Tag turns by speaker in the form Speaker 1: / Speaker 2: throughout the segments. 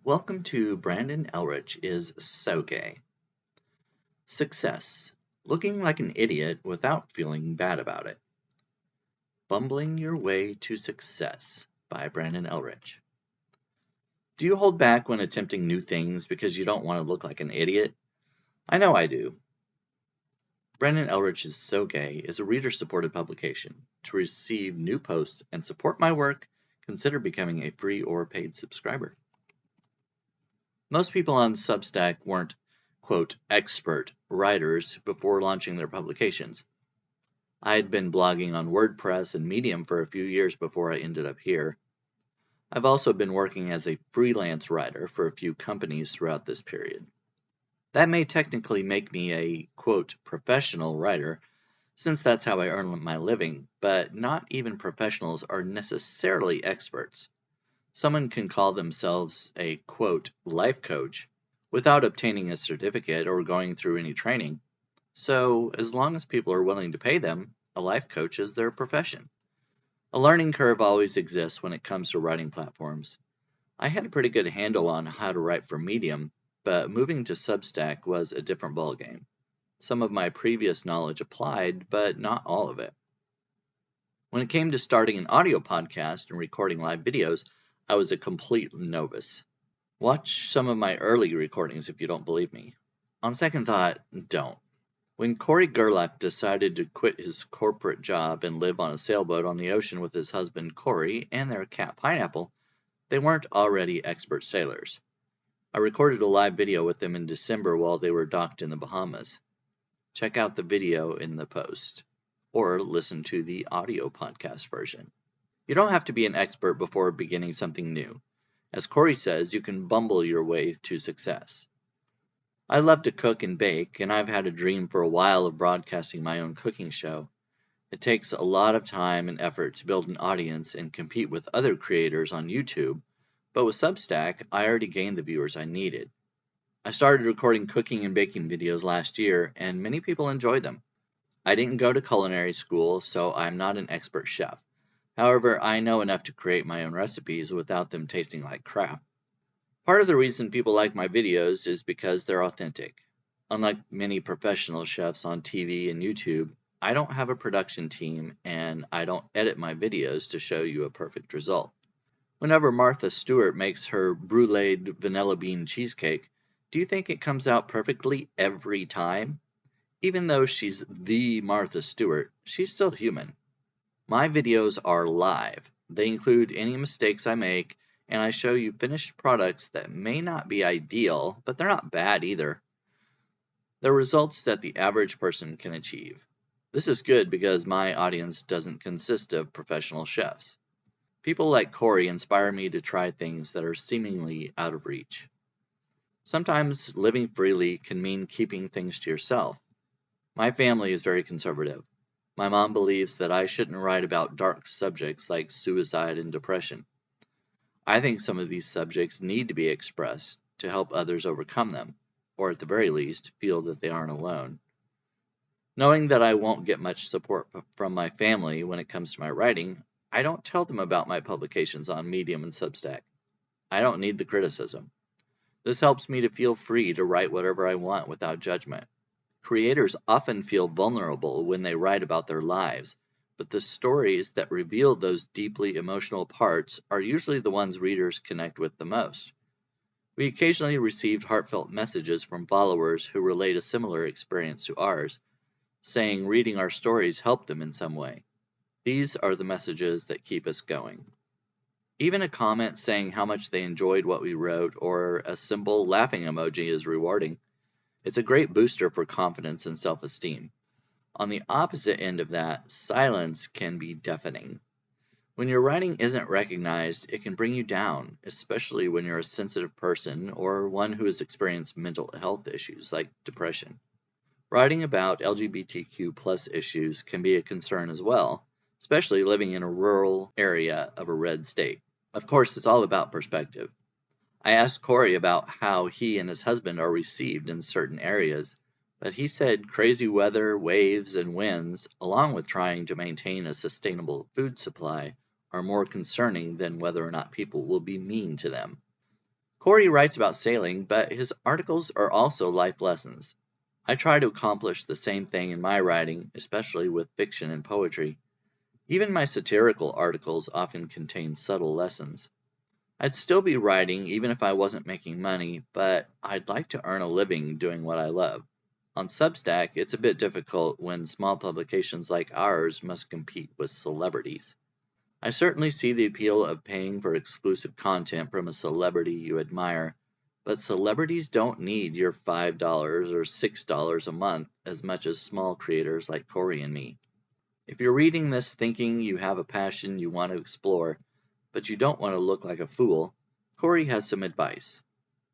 Speaker 1: Welcome to Brandon Elrich is So Gay. Success. Looking like an idiot without feeling bad about it. Bumbling Your Way to Success by Brandon Elrich. Do you hold back when attempting new things because you don't want to look like an idiot? I know I do. Brandon Elrich is So Gay is a reader-supported publication. To receive new posts and support my work, consider becoming a free or paid subscriber. Most people on Substack weren't, quote, expert writers before launching their publications. I had been blogging on WordPress and Medium for a few years before I ended up here. I've also been working as a freelance writer for a few companies throughout this period. That may technically make me a, quote, professional writer, since that's how I earn my living, but not even professionals are necessarily experts. Someone can call themselves a, quote, life coach without obtaining a certificate or going through any training. So, as long as people are willing to pay them, a life coach is their profession. A learning curve always exists when it comes to writing platforms. I had a pretty good handle on how to write for Medium, but moving to Substack was a different ballgame. Some of my previous knowledge applied, but not all of it. When it came to starting an audio podcast and recording live videos, I was a complete novice. Watch some of my early recordings if you don't believe me. On second thought, don't. When Corey Gerlach decided to quit his corporate job and live on a sailboat on the ocean with his husband Corey and their cat Pineapple, they weren't already expert sailors. I recorded a live video with them in December while they were docked in the Bahamas. Check out the video in the post, or listen to the audio podcast version. You don't have to be an expert before beginning something new. As Corey says, you can bumble your way to success. I love to cook and bake, and I've had a dream for a while of broadcasting my own cooking show. It takes a lot of time and effort to build an audience and compete with other creators on YouTube, but with Substack, I already gained the viewers I needed. I started recording cooking and baking videos last year, and many people enjoyed them. I didn't go to culinary school, so I'm not an expert chef. However, I know enough to create my own recipes without them tasting like crap. Part of the reason people like my videos is because they're authentic. Unlike many professional chefs on TV and YouTube, I don't have a production team and I don't edit my videos to show you a perfect result. Whenever Martha Stewart makes her bruleed vanilla bean cheesecake, do you think it comes out perfectly every time? Even though she's the Martha Stewart, she's still human. My videos are live. They include any mistakes I make, and I show you finished products that may not be ideal, but they're not bad either. They're results that the average person can achieve. This is good because my audience doesn't consist of professional chefs. People like Corey inspire me to try things that are seemingly out of reach. Sometimes living freely can mean keeping things to yourself. My family is very conservative. My mom believes that I shouldn't write about dark subjects like suicide and depression. I think some of these subjects need to be expressed to help others overcome them, or at the very least, feel that they aren't alone. Knowing that I won't get much support from my family when it comes to my writing, I don't tell them about my publications on Medium and Substack. I don't need the criticism. This helps me to feel free to write whatever I want without judgment. Creators often feel vulnerable when they write about their lives, but the stories that reveal those deeply emotional parts are usually the ones readers connect with the most. We occasionally received heartfelt messages from followers who relate a similar experience to ours, saying reading our stories helped them in some way. These are the messages that keep us going. Even a comment saying how much they enjoyed what we wrote or a simple laughing emoji is rewarding. It's a great booster for confidence and self-esteem. On the opposite end of that, silence can be deafening. When your writing isn't recognized, it can bring you down, especially when you're a sensitive person or one who has experienced mental health issues like depression. Writing about LGBTQ+ issues can be a concern as well, especially living in a rural area of a red state. Of course, it's all about perspective. I asked Corey about how he and his husband are received in certain areas, but he said crazy weather, waves, and winds, along with trying to maintain a sustainable food supply, are more concerning than whether or not people will be mean to them. Corey writes about sailing, but his articles are also life lessons. I try to accomplish the same thing in my writing, especially with fiction and poetry. Even my satirical articles often contain subtle lessons. I'd still be writing even if I wasn't making money, but I'd like to earn a living doing what I love. On Substack, it's a bit difficult when small publications like ours must compete with celebrities. I certainly see the appeal of paying for exclusive content from a celebrity you admire, but celebrities don't need your $5 or $6 a month as much as small creators like Corey and me. If you're reading this thinking you have a passion you want to explore, but you don't want to look like a fool, Corey has some advice.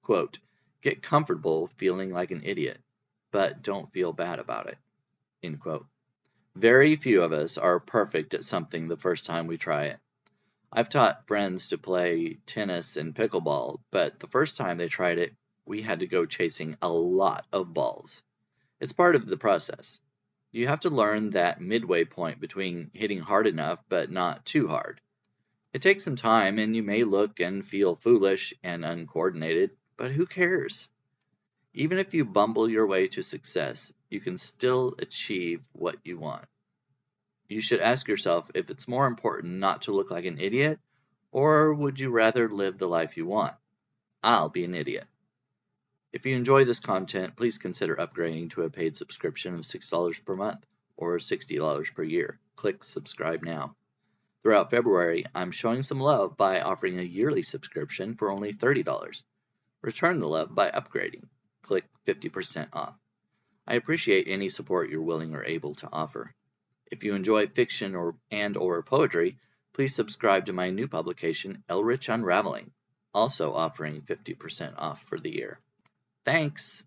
Speaker 1: Quote, get comfortable feeling like an idiot, but don't feel bad about it. End quote. Very few of us are perfect at something the first time we try it. I've taught friends to play tennis and pickleball, but the first time they tried it, we had to go chasing a lot of balls. It's part of the process. You have to learn that midway point between hitting hard enough but not too hard. It takes some time and you may look and feel foolish and uncoordinated, but who cares? Even if you bumble your way to success, you can still achieve what you want. You should ask yourself if it's more important not to look like an idiot, or would you rather live the life you want? I'll be an idiot. If you enjoy this content, please consider upgrading to a paid subscription of $6 per month or $60 per year. Click subscribe now. Throughout February, I'm showing some love by offering a yearly subscription for only $30. Return the love by upgrading. Click 50% off. I appreciate any support you're willing or able to offer. If you enjoy fiction or poetry, please subscribe to my new publication, Elrich Unraveling, also offering 50% off for the year. Thanks!